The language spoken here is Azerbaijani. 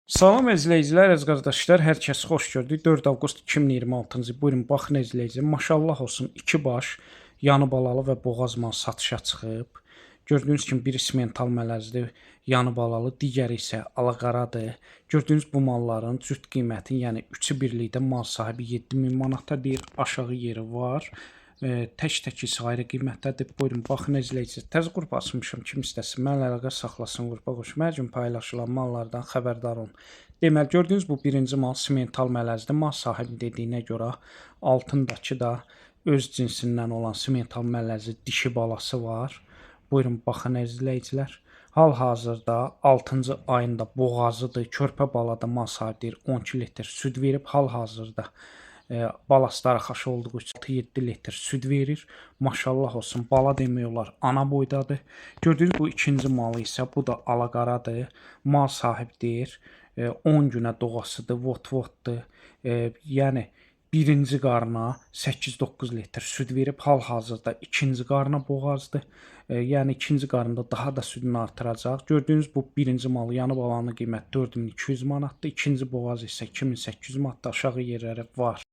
Salam izləyicilər, əziz qardaşlar, hər kəs xoş gördük. 4 avqust 2026-cı il. Buyurun baxın izləyicilər. Maşallah olsun 2 baş yanı balalı və boğaz mal satışa çıxıb. Gördüyünüz kimi biri simental mələzdir, yanı balalı, digəri isə alaqaradır. Gördüyünüz bu malların cüt qiyməti, yəni üçü birlikdə mal sahibi 7000 manata deyir. Aşağı yeri var. Tək-tək isə ayrı qiymətdədir. Buyurun baxın izləyicilər. Təzə qrup açmışam. Kim istəsin mənlə əlaqə saxlasın, qrupa qoşun. Hər gün paylaşılan mallardan xəbərdar olun. Deməli gördüyünüz bu birinci mal simental mələzdir. Mal sahibi dediyinə görə altındakı da öz cinsindən olan simental mələzi dişi balası var. Buyurun baxın izləyicilər. Hal-hazırda 6-cı ayında boğazıdır. Körpə balada mal sahibidir. 12 litr süd verib hal-hazırda. Balasları xaşı olduğu üçün 6-7 litr süd verir. Maşallah olsun. Bala demək olar ana boydadır. Gördüyünüz bu ikinci malı isə bu da alaqaradır. Mal sahibdir. 10 günə doğasıdır. Vot-votdur. Yəni birinci qarına 8-9 litr süd verib. Hal-hazırda ikinci qarına boğazdır. Yəni ikinci qarında daha da südünü artıracaq. Gördüyünüz bu birinci malı yanı balanın qiyməti 4200 manatdır. İkinci boğaz isə 2800 manatdır. Aşağı yerləri var.